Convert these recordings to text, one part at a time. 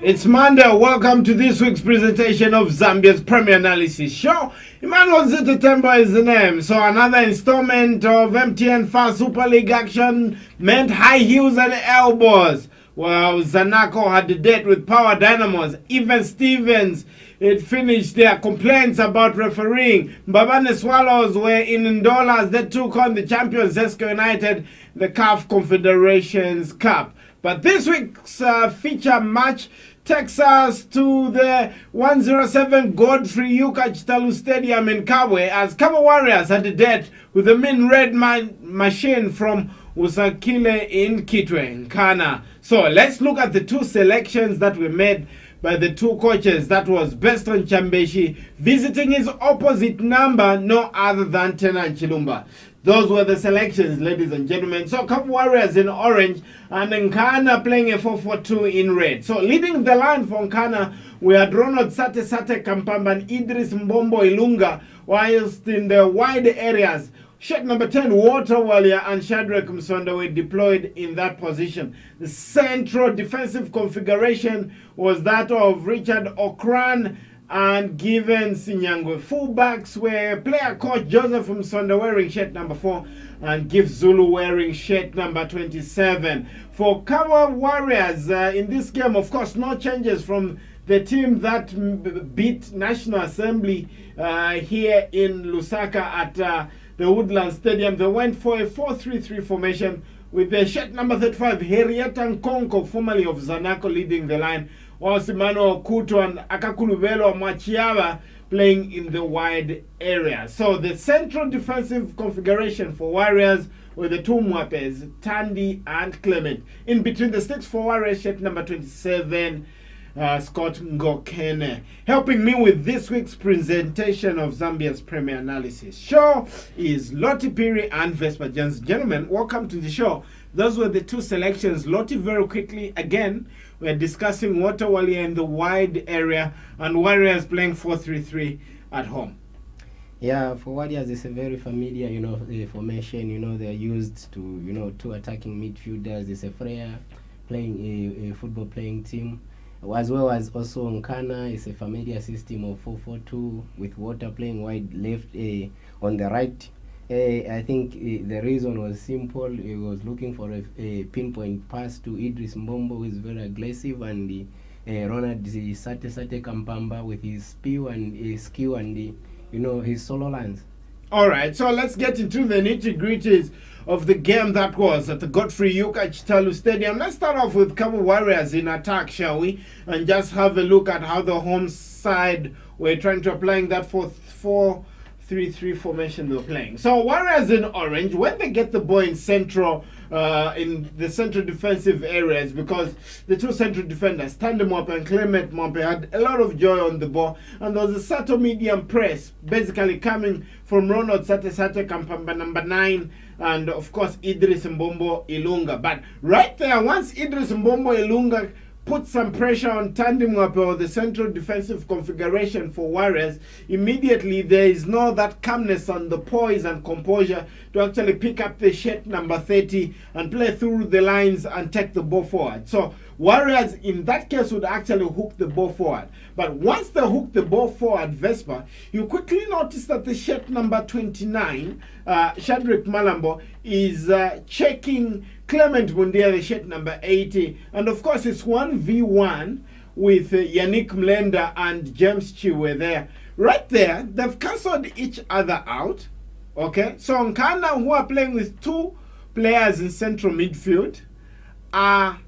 It's Monday. Welcome to this week's presentation of Zambia's Premier Analysis Show. Emmanuel Zitatemba is the name. So another installment of MTN Fast Super League action meant high heels and elbows. Well, Zanaco had the date with Power Dynamos. Even Stevens, it finished their complaints about refereeing. Mbabane Swallows were in Ndola as they took on the champions Zesco United, the CAF Confederations Cup. But this week's feature match takes us to the 107 Godfrey Yuka Chitalu Stadium in Kabwe as Kabwe Warriors had a date with the Min Red machine from Usakile in Kitwe, Nkana. So let's look at the two selections that were made by the two coaches. That was Beston Chambeshi visiting his opposite number, no other than Tenan Chilumba. Those were the selections, ladies and gentlemen. So, Kabwe Warriors in orange and Nkana playing a 4-4-2 in red. So, leading the line for Nkana, we had Ronald Sate Kampamba and Idris Mbombo Ilunga, whilst in the wide areas, shirt number 10, Walter Walia and Shadrach Msonda were deployed in that position. The central defensive configuration was that of Richard Okran and Given Sinyangwe. Fullbacks were player coach Joseph Msonda wearing shirt number 4 and Give Zulu wearing shirt number 27. For Kabwe Warriors, in this game, of course, no changes from the team that beat National Assembly here in Lusaka at the Woodland Stadium. They went for a 4-3-3 formation with the shirt number 35, Henrietta Nkonko, formerly of Zanaco, leading the line, whilst Emmanuel Kuto and Akakulubelo Machiava playing in the wide area. So the central defensive configuration for Warriors were the two Mwapes, Tandy and Clement. In between the sticks for Warriors, shirt number 27, Scott Ngokene. Helping me with this week's presentation of Zambia's Premier Analysis Show is Lottie Piri and Vespa Jones. Gentlemen, welcome to the show. Those were the two selections. Lottie, very quickly, again, we're discussing Walter Walia in the wide area and Warriors playing 4-3-3 at home. Yeah, for Warriors, it's a very familiar, formation. They're used to, two attacking midfielders. It's a Freya playing a football playing team. As well as also Nkana is a familiar system of 4-4-2 with Water playing wide left on the right. I think the reason was simple. He was looking for a pinpoint pass to Idris Mbombo, who is very aggressive, and Ronald Sate Kampamba with his speed and his skill and his solo lines. All right, so let's get into the nitty-gritties of the game that was at the Godfrey Yuka Chitalu Stadium. Let's start off with Kabwe Warriors in attack, shall we? And just have a look at how the home side were trying to applying that 4-3-3 formation they were playing. So Warriors in orange, when they get the ball in the central defensive areas, because the two central defenders, Tande Mwape and Clement Mwape, had a lot of joy on the ball, and there was a subtle medium press, basically coming from Ronald Sate Kampamba, number 9, and of course Idris Mbombo Ilunga. But right there, once Idris Mbombo Ilunga put some pressure on Tande Mwape or the central defensive configuration for Warriors, immediately there is no that calmness and the poise and composure to actually pick up the shirt number 30 and play through the lines and take the ball forward. So Warriors in that case would actually hook the ball forward. But once they hook the ball forward, Vespa, you quickly notice that the shirt number 29, Shadrach Malambo, is checking Clement Mundia, the shirt number 80. And of course, it's 1v1 with Yannick Mlenda and James Chiwe there. Right there, they've cancelled each other out. Okay, so Nkana, who are playing with two players in central midfield, are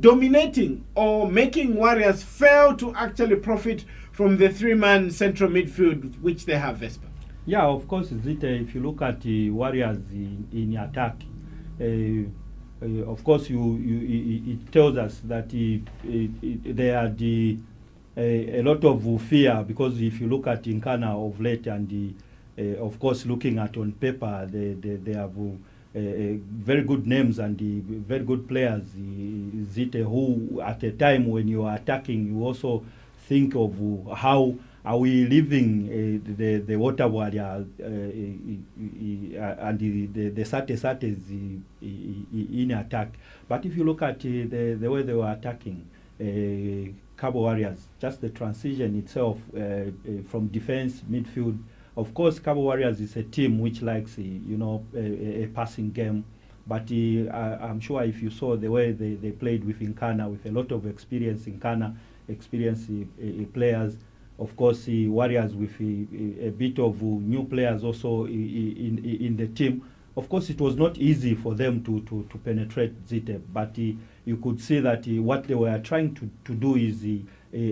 dominating or making Warriors fail to actually profit from the three-man central midfield which they have, Vespa. Yeah, of course, if you look at the Warriors in attack, of course, it tells us that they are a lot of fear, because if you look at Nkana of late and of course looking at on paper, they have very good names and very good players. Zite, who at a time when you are attacking, you also think of how are we leaving the Water Warrior and the Sates in attack. But if you look at the way they were attacking, Kabwe Warriors, just the transition itself from defense, midfield. Of course, Kabwe Warriors is a team which likes, a passing game. But I'm sure if you saw the way they played with Nkana, with a lot of experience, Nkana, experienced players. Of course, Warriors with a bit of new players also in the team. Of course, it was not easy for them to penetrate Zite, but you could see that what they were trying to do is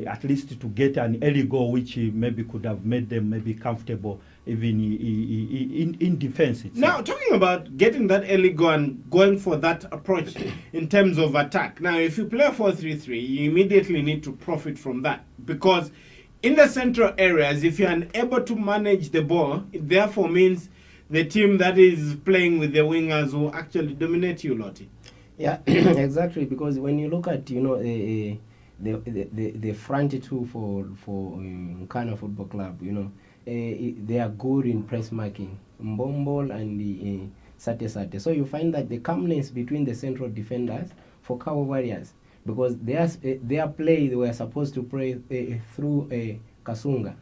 at least to get an early goal, which maybe could have made them maybe comfortable even in defense itself. Now, talking about getting that early goal and going for that approach in terms of attack. Now, if you play 4-3-3, you immediately need to profit from that, because in the central areas, if you're unable to manage the ball, it therefore means the team that is playing with the wingers will actually dominate you, Lottie. Yeah, exactly. Because when you look at the front two for Nkana Football Club, they are good in press marking, Mbombol and the Sate. So you find that the calmness between the central defenders for Kabwe Warriors, because their play, they were supposed to play through Kasunga.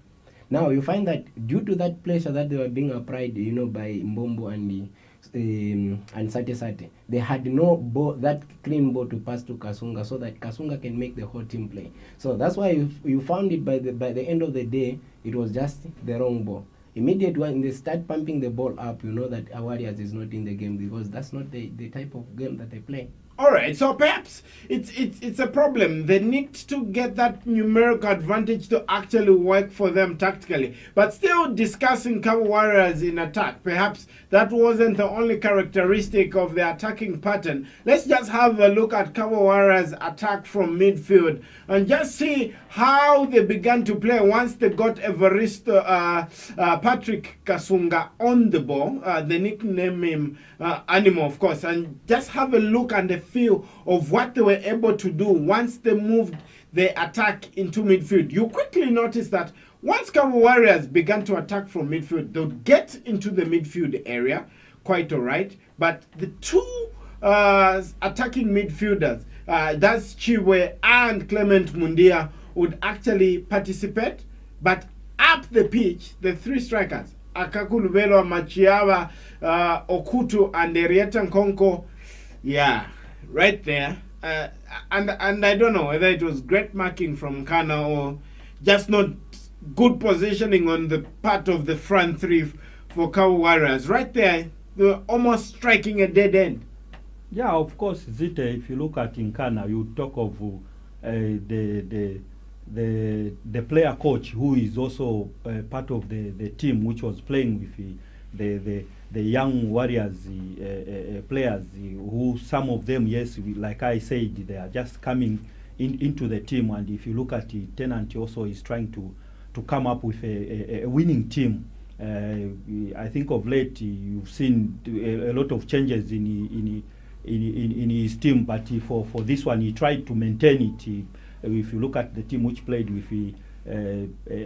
Now you find that due to that pressure that they were being applied, by Mbombo and Sate, they had no ball, that clean ball to pass to Kasunga, so that Kasunga can make the whole team play. So that's why you found it by the end of the day, it was just the wrong ball. Immediately when they start pumping the ball up, you know that our Warriors is not in the game, because that's not the type of game that they play. All right, so perhaps it's a problem. They need to get that numerical advantage to actually work for them tactically. But still discussing Kabwe Warriors in attack, perhaps that wasn't the only characteristic of the attacking pattern. Let's just have a look at Kabwe Warriors' attack from midfield and just see how they began to play once they got Evaristo Patrick Kasunga on the ball. They nicknamed him Animal, of course, and just have a look and a feel of what they were able to do once they moved the attack into midfield. You quickly notice that once Kabwe Warriors began to attack from midfield, they would get into the midfield area, quite all right, but the two attacking midfielders, that's Chiwe and Clement Mundia, would actually participate, but up the pitch, the three strikers, Akakulubelo, Machiava, Okutu, and Erieta Nkonko, yeah, right there. And I don't know whether it was great marking from Nkana or just not good positioning on the part of the front three for Kabwe Warriors. Right there, they were almost striking a dead end. Yeah, of course, Zite, if you look at Nkana, you talk of the player coach, who is also part of the team which was playing with the young Warriors players, who some of them, yes, like I said, they are just coming into the team. And if you look at it, Tennant also is trying to come up with a winning team. I think of late you've seen a lot of changes in his team, but for this one he tried to maintain it. If you look at the team which played with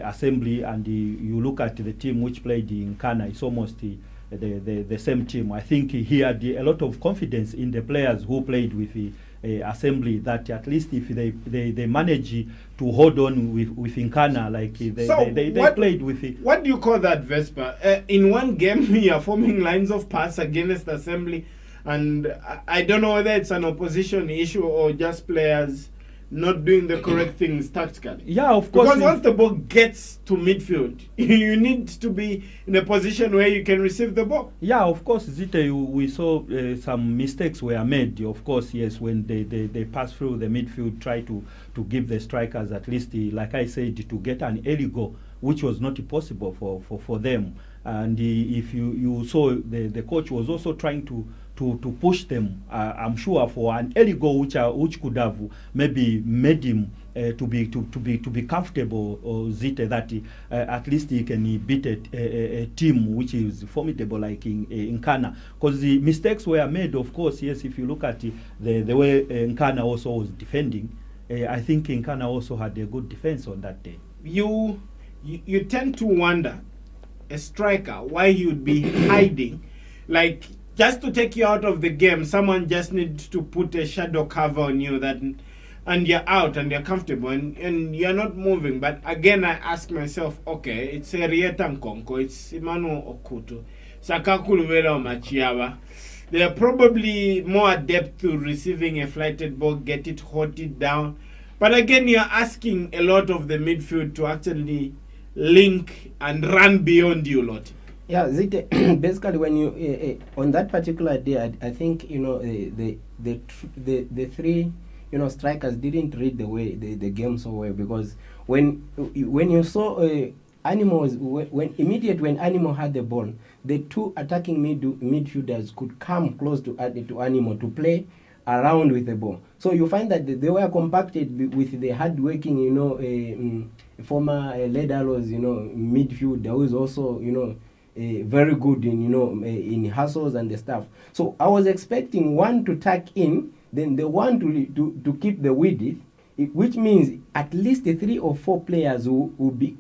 Assembly, and you look at the team which played in Nkana, it's almost the same team. I think he had a lot of confidence in the players who played with Assembly, that at least if they manage to hold on with Nkana, like they played with it. What do you call that, Vespa? In one game, you are forming lines of pass against Assembly, and I don't know whether it's an opposition issue or just players not doing the correct things tactically. Yeah, of course. Because once the ball gets to midfield, you need to be in a position where you can receive the ball. Yeah, of course, Zite, we saw some mistakes were made. Of course, yes, when they pass through the midfield, try to give the strikers at least, like I said, to get an early goal, which was not possible for them. And if you saw, the coach was also trying to push them, I'm sure, for an early goal, which could have maybe made him to be comfortable, or Zite, that at least he can beat a team which is formidable like in Nkana. Because the mistakes were made, of course, yes. If you look at the way Nkana also was defending, I think Nkana also had a good defense on that day. You tend to wonder, a striker, why he would be hiding, like, just to take you out of the game. Someone just needs to put a shadow cover on you that and you're out and you're comfortable and you're not moving. But again, I ask myself, okay, it's Henrietta Nkonko, it's Emmanuel Okuto, Sakakulu Machiawa. They are probably more adept to receiving a flighted ball, get it hotted down. But again, you're asking a lot of the midfield to actually link and run beyond you lot. Yeah, basically when you on that particular day, I think the three strikers didn't read the way the game so well, because when you saw Animals when Animal had the ball, the two attacking midfielders could come close to Animal to play around with the ball. So you find that they were compacted with the hard-working, former Ledalos, midfielder who is also, very good in, in hustles and the stuff. So I was expecting one to tuck in, then the one to keep the width, which means at least 3 or 4 players will be,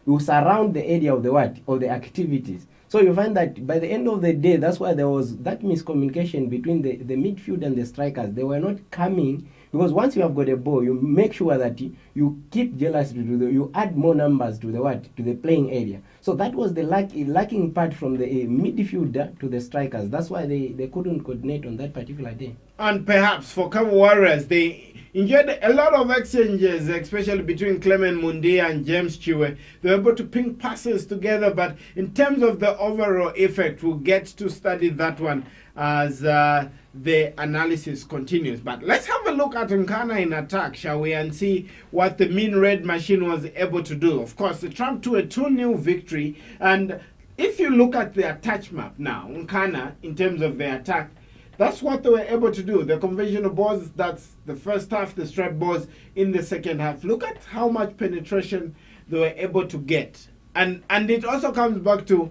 will surround the area of the activities. So you find that by the end of the day, that's why there was that miscommunication between the midfield and the strikers. They were not coming, because once you have got a ball, you make sure that you keep jealousy you add more numbers to the playing area. So that was the lacking part from the midfielder to the strikers. That's why they couldn't coordinate on that particular day. And perhaps for Kabwe Warriors, they enjoyed a lot of exchanges, especially between Clement Mundi and James Chiwe. They were able to ping passes together, but in terms of the overall effect, we'll get to study that one as the analysis continues. But let's have a look at Nkana in attack, shall we, and see what the mean red machine was able to do. Of course, the Trump to a 2-0 victory, and if you look at the attach map now, Nkana, in terms of the attack, that's what they were able to do. The conventional balls, that's the first half, the strike balls in the second half. Look at how much penetration they were able to get. And it also comes back to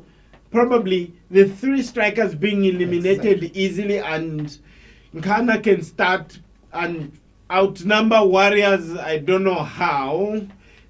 probably the 3 strikers being eliminated easily, and Nkana can start and outnumber Warriors, I don't know how,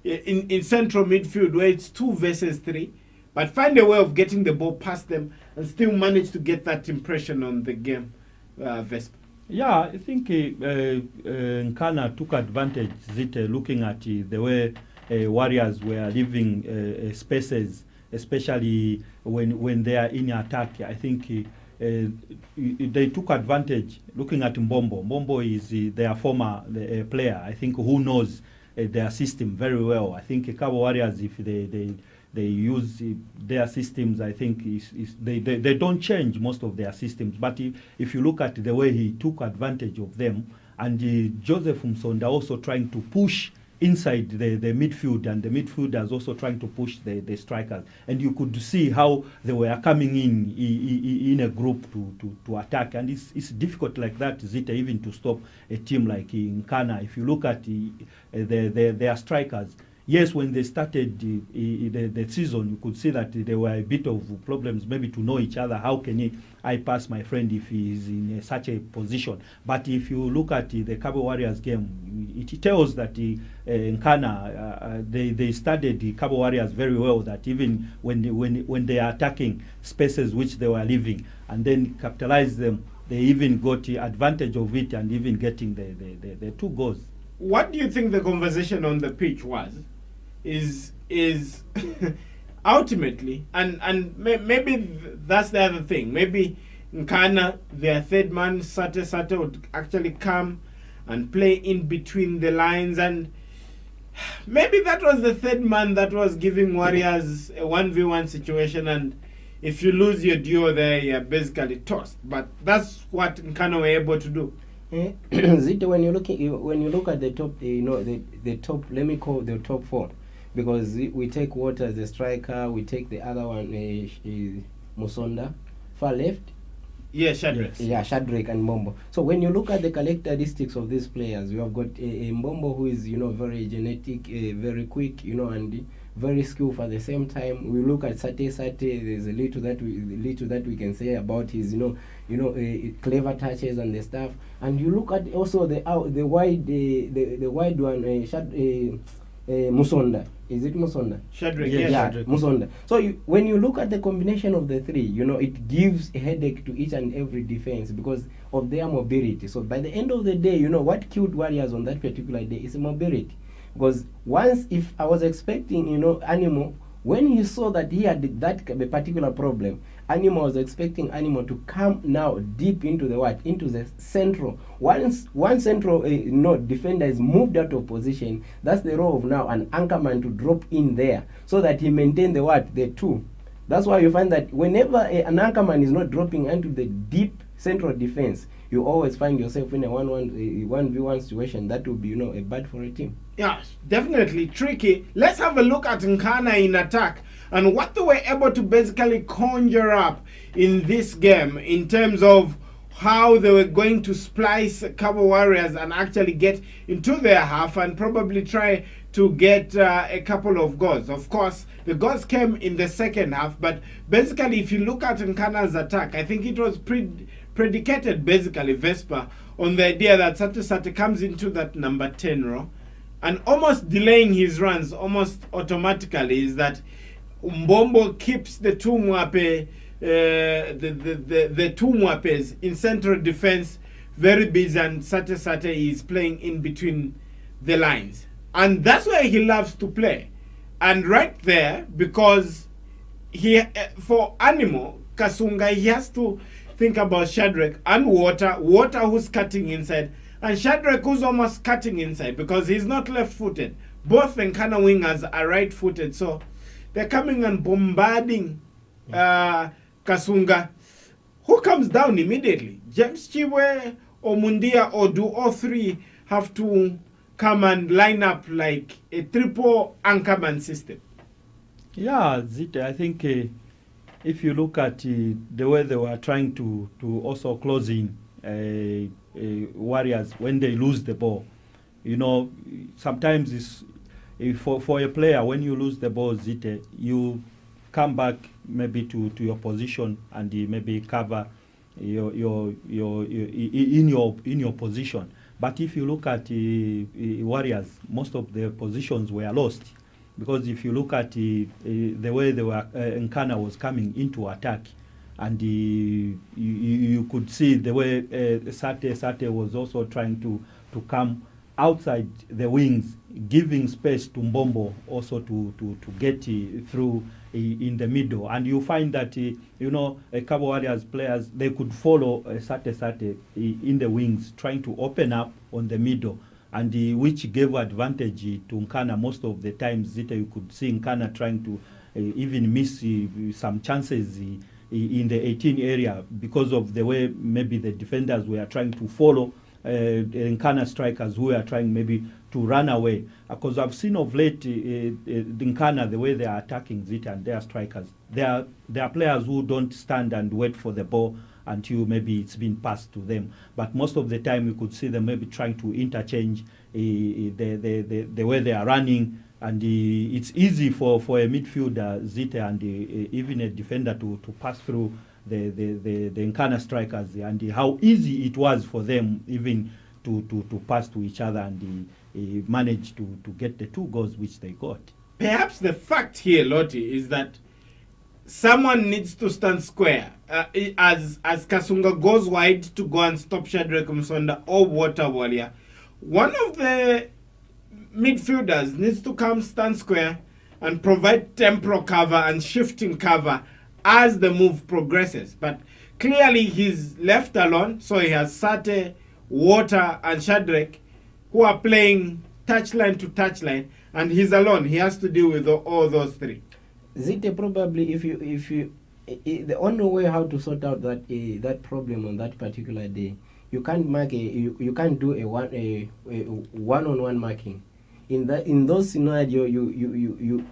in central midfield where it's 2 versus 3, but find a way of getting the ball past them and still manage to get that impression on the game. Vespa. Yeah, I think Nkana took advantage looking at the way Warriors were leaving spaces, especially when they are in attack. I think they took advantage looking at Mbombo. Mbombo is their former player, I think, who knows their system very well. I think Kabwe Warriors, if they use their systems, I think they don't change most of their systems. But if you look at the way he took advantage of them, and Joseph Msonda also trying to push inside the midfield, and the midfielders also trying to push the strikers. And you could see how they were coming in a group to attack. And it's difficult like that, Zita, even to stop a team like Nkana. If you look at their strikers, yes, when they started the season, you could see that there were a bit of problems, maybe to know each other. How can I pass my friend if he is in such a position? But if you look at the Kabwe Warriors game, it tells that Nkana, they studied the Kabwe Warriors very well, that even when they are attacking spaces which they were leaving, and then capitalize them, they even got the advantage of it and even getting the 2 goals. What do you think the conversation on the pitch was? Is ultimately, and maybe that's the other thing. Maybe Nkana, their third man, Sate would actually come and play in between the lines, and maybe that was the third man that was giving Warriors a 1v1 situation, and if you lose your duo there, you're basically tossed. But that's what Nkana were able to do. Zito, when you look at the top, the top, let me call the top 4, because we take Water as a striker, we take the other one, Musonda, far left. Yeah, Shadrach. Yeah, Shadrach and Mbombo. So when you look at the characteristics of these players, you have got a Mbombo who is, very genetic, very quick, and very skillful at the same time. We look at Sate. There's a little that we can say about his, clever touches and the stuff. And you look at also the wide one, Musonda. Is it Musonda? Shadrach, Yes. yes. Yeah, Shadrach. Musonda. So when you look at the combination of the three, it gives a headache to each and every defense because of their mobility. So by the end of the day, what killed Warriors on that particular day is mobility. Because once, if I was expecting, Animal, when he saw that he had that particular problem, Animal was expecting Animal to come now deep into the central. Once one central defender is moved out of position, that's the role of now an anchorman to drop in there so that he maintain the two. That's why you find that whenever an anchorman is not dropping into the deep central defense, you always find yourself in a 1v1 situation. That would be a bad for a team. Yes, definitely tricky. Let's have a look at Nkana in attack and what they were able to basically conjure up in this game in terms of how they were going to splice Kabwe Warriors and actually get into their half and probably try to get a couple of goals. Of course, the goals came in the second half, but basically if you look at Nkana's attack, I think it was predicated basically, Vespa, on the idea that Sate comes into that number 10 row and almost delaying his runs almost automatically is that Mbombo keeps the two Mwape, the two Mwapes in central defense very busy, and Sate is playing in between the lines. And that's where he loves to play. And right there, because he for Animal, Kasunga, he has to think about Shadrach and Water who's cutting inside, and Shadrach who's almost cutting inside because he's not left-footed. Both Nkana wingers are right-footed, so they're coming and bombarding Kasunga, who comes down immediately. James Chiwe or Mundia, or do all three have to come and line up like a triple anchorman system? Yeah, Zita, I think if you look at the way they were trying to also close in Warriors when they lose the ball, sometimes it's for a player, when you lose the ball, Zita, you come back maybe to your position and maybe cover your in your position. But if you look at Warriors, most of their positions were lost. Because if you look at the way they were, Nkana was coming into attack, and you could see the way Sate was also trying to come outside the wings, giving space to Mbombo also to get through in the middle. And you find that Kabwe Warriors players, they could follow Sate in the wings, trying to open up on the middle, and which gave advantage to Nkana most of the times. Zita, you could see Nkana trying to even miss some chances in the 18 area because of the way maybe the defenders were trying to follow Nkana strikers who are trying maybe to run away. Because I've seen of late Nkana, the way they are attacking Zita and their strikers, they are players who don't stand and wait for the ball until maybe it's been passed to them. But most of the time you could see them maybe trying to interchange the way they are running, and it's easy for a midfielder, Zita, and even a defender to pass through the Nkana strikers, and how easy it was for them even to pass to each other and manage to get the 2 goals which they got. Perhaps the fact here, Lottie, is that someone needs to stand square as Kasunga goes wide to go and stop Shadrach Msonda or Water Warrior. One of the midfielders needs to come stand square and provide temporal cover and shifting cover as the move progresses. But clearly he's left alone, so he has Sate, Water and Shadrach who are playing touchline to touchline, and he's alone. He has to deal with all those three. Zita, probably if you the only way how to sort out that problem on that particular day, you can't mark you can't do a one-on-one marking. In those scenarios, you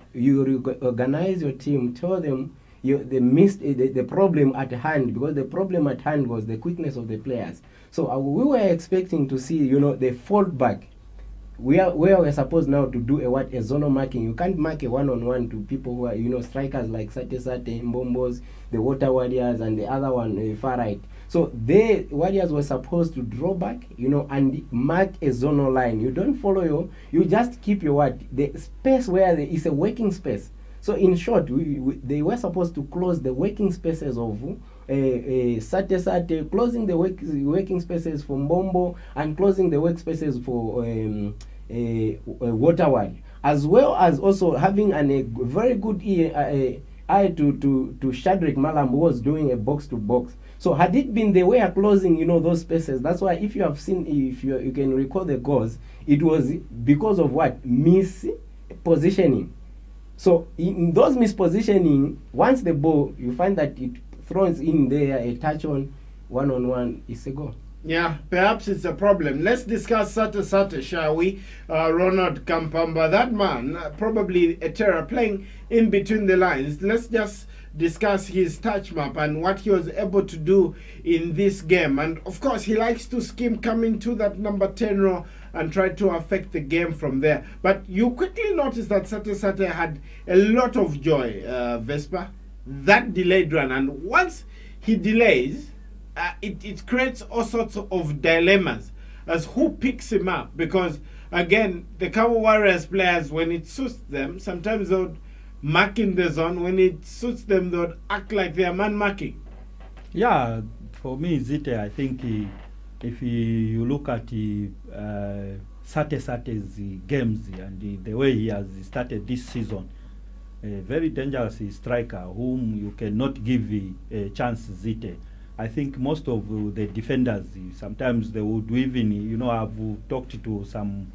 organize your team, tell them they missed the problem at hand, because the problem at hand was the quickness of the players. So we were expecting to see the fall back where we're supposed now to do a zonal marking. You can't mark a one-on-one to people who are strikers like Sate, Mbombos, the Water Warriors, and the other one far right. So the Warriors were supposed to draw back, and mark a zonal line. You don't follow you just keep the space where there is a working space. So in short, they were supposed to close the working spaces of Sate, closing the working spaces for Mbombo, and closing the work spaces for Water Warrior, as well as also having a very good eye to Shadrach Malam, who was doing a box to box. So had it been they were closing, those spaces, that's why if you have seen, if you can recall the goals, it was because of mispositioning. So in those mispositioning, once the ball, you find that it throws in there a touch on one-on-one, it's a goal. Yeah, perhaps it's a problem. Let's discuss Sate, shall we? Ronald Kampamba, that man, probably a terror, playing in between the lines. Let's just discuss his touch map and what he was able to do in this game. And of course, he likes to scheme coming to that number 10 row and try to affect the game from there. But you quickly notice that Sate had a lot of joy, Vespa, that delayed run. And once he delays, it creates all sorts of dilemmas as who picks him up. Because, again, the Kabwe Warriors players, when it suits them, sometimes they would mark in the zone. When it suits them, they would act like they are man-marking. Yeah, for me, Zite, I think if you look at Sate's games and the way he has started this season, a very dangerous striker whom you cannot give a chance, Zite. I think most of the defenders, sometimes they would even, I've talked to some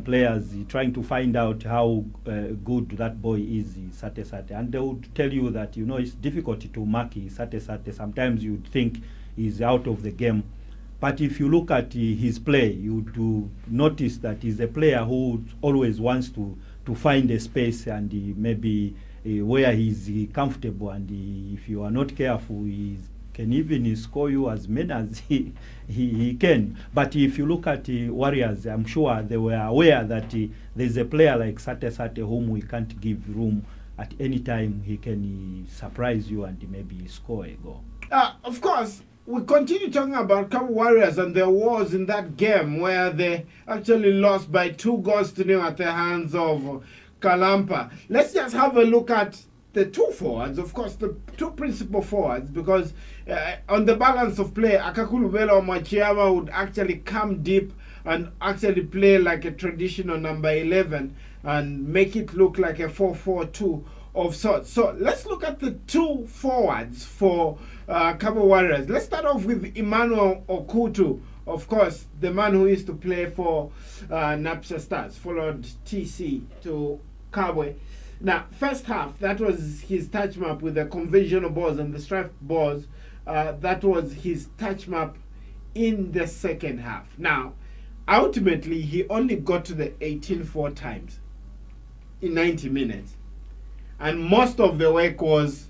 players trying to find out how good that boy is, Sate, and they would tell you that, it's difficult to mark Sate. Sometimes you'd think he's out of the game. But if you look at his play, you do notice that he's a player who always wants to find a space and maybe where he's comfortable, and if you are not careful, he can even score you as many as he can. But if you look at Warriors, I'm sure they were aware that there's a player like Sate whom we can't give room. At any time he can surprise you and maybe score a goal. Of course, we continue talking about Kabwe Warriors and their wars in that game where they actually lost by 2-0 at the hands of Kalampa. Let's just have a look at the two forwards, of course, the two principal forwards, because on the balance of play, Akakulubela Machiama would actually come deep and actually play like a traditional number 11 and make it look like a 4-4-2 of sorts. So let's look at the two forwards for Kabwe Warriors. Let's start off with Emmanuel Okutu, of course, the man who used to play for Napsa Stars, followed TC to Kabwe. Now, first half, that was his touch map with the conventional balls and the striped balls. That was his touch map in the second half. Now, ultimately, he only got to the 18 4 times in 90 minutes. And most of the work was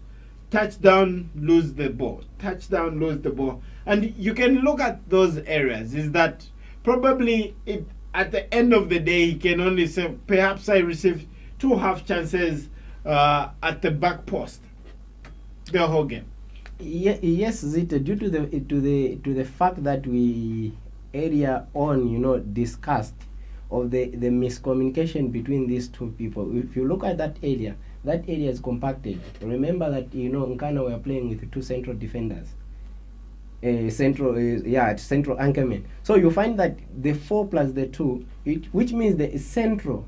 touchdown, lose the ball. Touchdown, lose the ball. And you can look at those areas. Is that probably at the end of the day, he can only say, perhaps I received 2 half chances at the back post the whole game. Yes, Zita, due to the fact that we earlier on discussed of the miscommunication between these two people. If you look at that area is compacted. Remember that Nkana were playing with 2 central defenders, central anchormen. So you find that the 4 plus the 2, which means the central,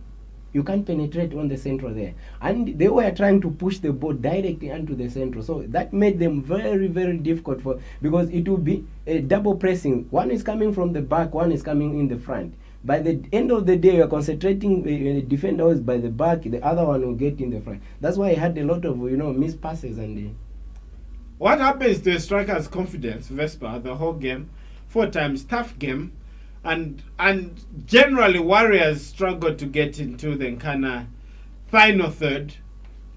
you can't penetrate on the central there, and they were trying to push the ball directly into the central. So that made them very, very difficult because it would be a double pressing. One is coming from the back, one is coming in the front. By the end of the day, you're concentrating the defender is by the back, the other one will get in the front. That's why he had a lot of missed passes. And what happens to a striker's confidence, Vespa, the whole game? 4 times tough game. And generally Warriors struggle to get into the Nkana final third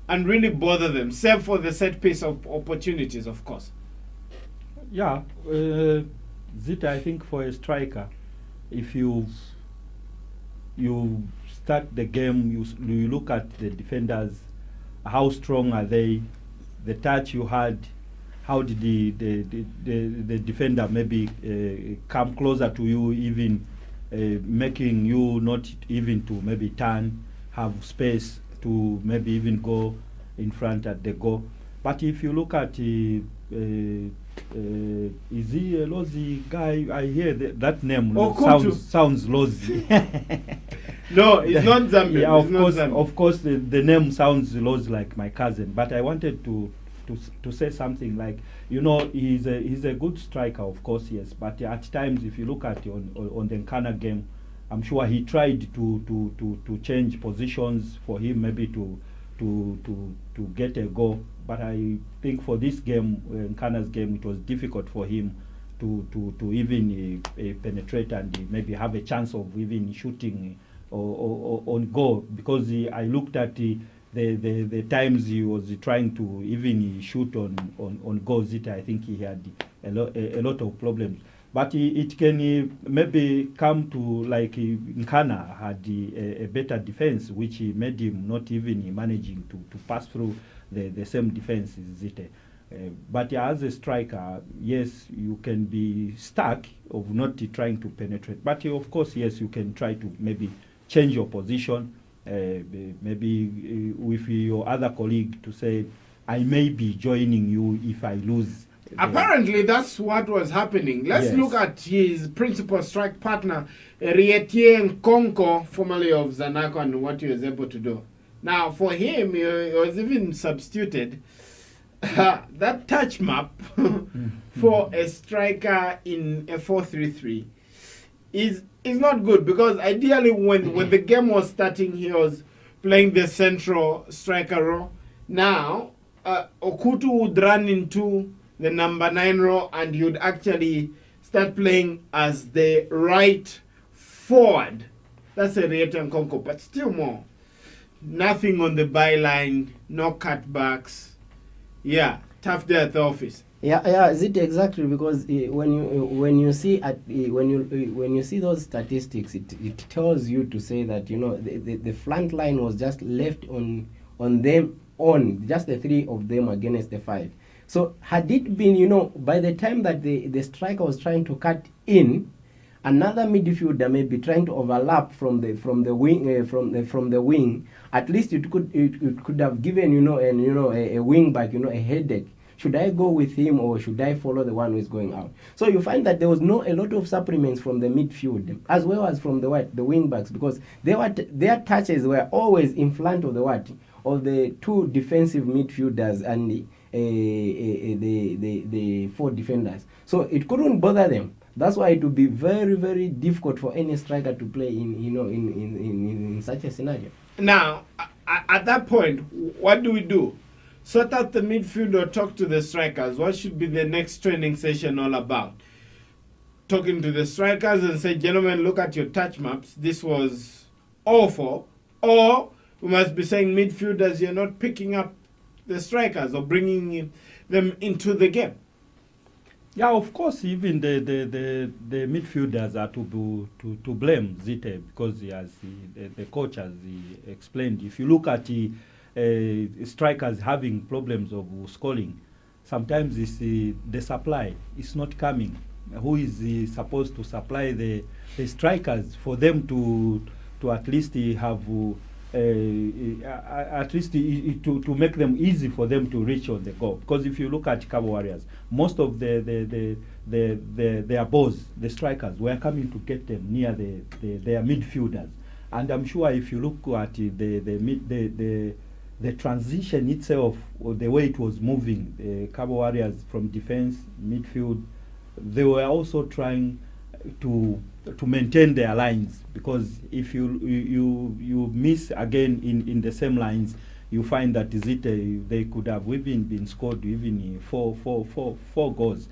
and really bother them, save for the set piece of opportunities, of course. Yeah, Zita, I think for a striker, if you you start the game, you look at the defenders, how strong are they, the touch you had, how did the defender maybe come closer to you, even making you not even to maybe turn, have space to maybe even go in front at the goal. But if you look at is he a Lozi guy? I hear that name sounds Lozi. No, it's not Zambian. Yeah, of course, the name sounds Lozi like my cousin. But I wanted to say something like, you know, he's a good striker, of course, yes. But at times, if you look at on the Nkana game, I'm sure he tried to change positions for him, maybe to get a goal. But I think for this game, Nkana's game, it was difficult for him to even penetrate and maybe have a chance of even shooting or on goal, because I looked at the times he was trying to even shoot on goals. I think he had a lot of problems. But it can maybe come to like Nkana had a better defense, which made him not even managing to pass through the same defense. But as a striker, yes, you can be stuck of not trying to penetrate. But of course, yes, you can try to maybe change your position, maybe with your other colleague to say, I may be joining you if I lose. Apparently, that's what was happening. Let's look at his principal strike partner, Rietie Nkonko, formerly of Zanaco, and what he was able to do. Now, for him, he was even substituted. That touch map for a striker in a 4-3-3 is not good, because ideally when the game was starting, he was playing the central striker role. Now, Okutu would run into the number 9 role, and he would actually start playing as the right forward. That's a Rieta Nkonko, but still more. Nothing on the byline, no cutbacks. Yeah, tough day at the office. Yeah, is it exactly, because when you see those statistics, it tells you to say that, you know, the front line was just left on just the 3 of them against the 5. So had it been, you know, by the time that the striker was trying to cut in, another midfielder may be trying to overlap from the wing. At least it could have given, you know, a wing back, you know, a headache. Should I go with him or should I follow the one who is going out? So you find that there was a lot of supplements from the midfield as well as from the wing backs, because their touches were always in front of the 2 defensive midfielders and the 4 defenders. So it couldn't bother them. That's why it would be very, very difficult for any striker to play in such a scenario. Now, at that point, what do we do? Sort out the midfield or talk to the strikers? What should be the next training session all about? Talking to the strikers and say, gentlemen, look at your touch maps. This was awful. Or we must be saying, midfielders, you're not picking up the strikers or bringing them into the game. Yeah, of course, even the midfielders are to blame, Zite, because as the coach has explained, if you look at strikers having problems of scoring, sometimes it's the supply is not coming. Who is supposed to supply the strikers for them to at least have to make them easy for them to reach on the goal? Because if you look at Kabwe Warriors, most of their balls, the strikers, were coming to get them near their midfielders. And I'm sure if you look at the transition itself, or the way it was moving, the Kabwe Warriors from defense, midfield, they were also trying to maintain their lines, because if you miss again in the same lines, you find that they could have even been scored even four goals.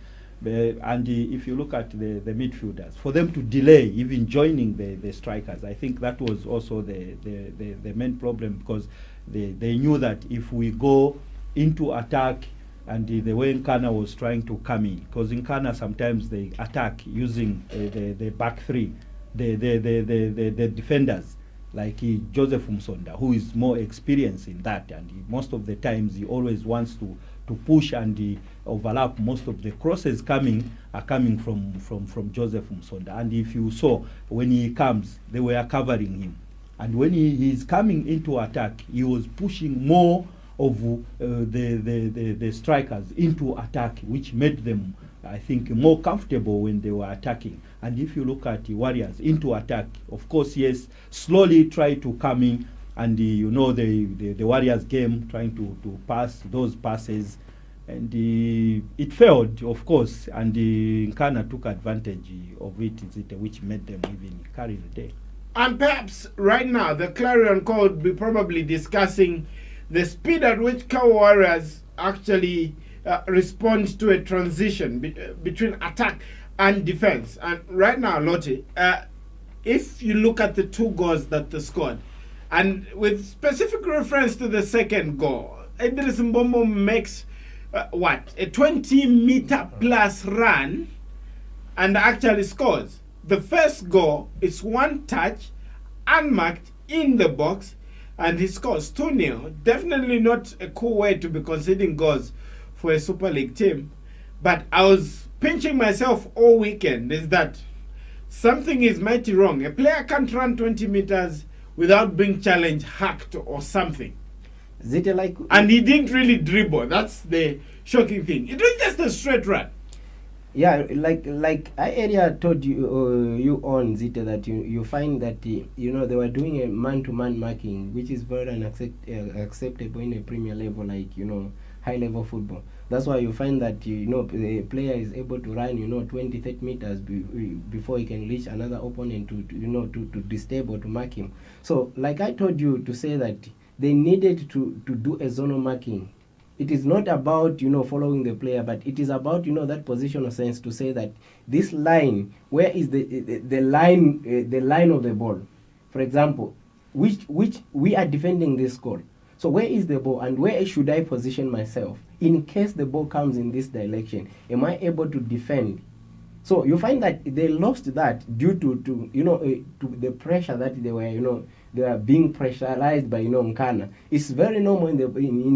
And if you look at the midfielders, for them to delay even joining the strikers, I think that was also the main problem, because they knew that if we go into attack, and the way Nkana was trying to come in, because Nkana sometimes they attack using the back 3, the defenders like Joseph Msonda, who is more experienced in that, and most of the times he always wants to push and overlap. Most of the crosses are coming from Joseph Msonda, and if you saw when he comes, they were covering him, and when he is coming into attack, he was pushing more of the strikers into attack, which made them, I think, more comfortable when they were attacking. And if you look at the Warriors into attack, of course, yes, slowly try to come in, and you know the Warriors game, trying to pass those passes, and it failed, of course, and Nkana took advantage of it, which made them even carry the day. And perhaps right now the Clarion Call would be probably discussing the speed at which Kabwe Warriors actually respond to a transition between attack and defense. And right now, Lottie, if you look at the 2 goals that they scored, and with specific reference to the second goal, Idris Mbombo makes a 20-meter plus run and actually scores. The first goal is one touch, unmarked, in the box, and he scores 2-0. Definitely not a cool way to be conceding goals for a Super League team. But I was pinching myself all weekend, is that something is mighty wrong. A player can't run 20 meters without being challenged, hacked, or something. And he didn't really dribble. That's the shocking thing. It was just a straight run. Yeah, like I earlier told you on Zita that you find that they were doing a man-to-man marking, which is very unacceptable in a Premier level, like high-level football. That's why you find that the player is able to run 20-30 meters before he can reach another opponent to disturb or to mark him. So, like I told you, to say that they needed to do a zonal marking. It is not about following the player, but it is about that positional sense, to say that this line, where is the line of the ball, for example, which we are defending this goal. So where is the ball, and where should I position myself in case the ball comes in this direction? Am I able to defend? So you find that they lost that due to the pressure that they were being pressurized by Nkana. It's very normal in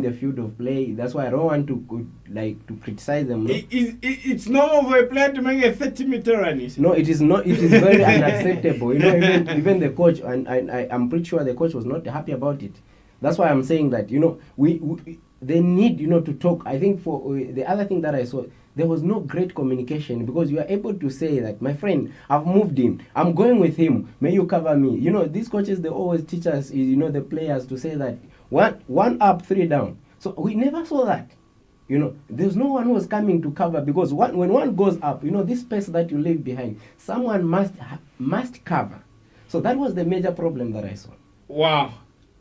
the field of play. That's why I don't want to criticize them. It's normal for a player to make a 30-meter run. No, it is not. It is very unacceptable. Even the coach, and I'm pretty sure the coach was not happy about it. That's why I'm saying that they need to talk. I think for the other thing that I saw, there was no great communication, because you are able to say that, my friend, I've moved him, I'm going with him, may you cover me. These coaches, they always teach us, the players, to say that one up, 3 down. So we never saw that. There's no one who was coming to cover, because when one goes up, this space that you leave behind, someone must cover. So that was the major problem that I saw. Wow.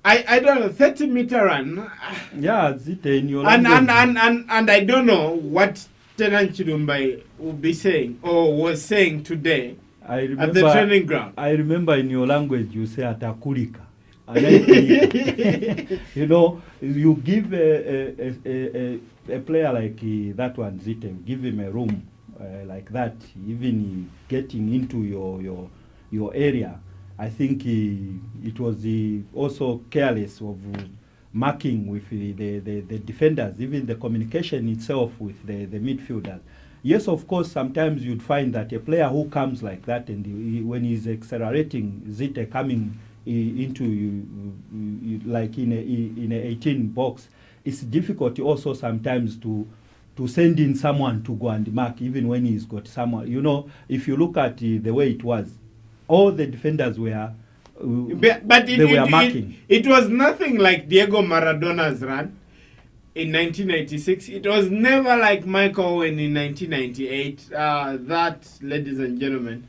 I don't know, 30-meter run. Yeah, in your and I don't know what Tenan Chidumbai will be saying or was saying today at the training ground. I remember in your language you say atakulika. You give a player like that one, Zite, give him a room like that, even getting into your area. I think it was also careless of marking with the defenders, even the communication itself with the midfielders. Yes, of course, sometimes you'd find that a player who comes like that, and when he's accelerating, Zite coming into like in a 18 box, it's difficult also sometimes to send in someone to go and mark, even when he's got someone. If you look at the way it was, all the defenders were marking. It was nothing like Diego Maradona's run in 1996. It was never like Michael Owen in 1998. That, ladies and gentlemen,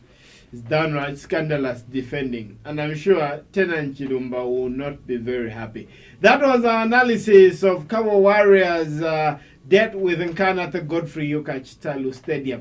is downright scandalous defending. And I'm sure Tenan Chidumba will not be very happy. That was our analysis of Kabwe Warriors' death with Nkana at the Godfrey Yokach Talu Stadium.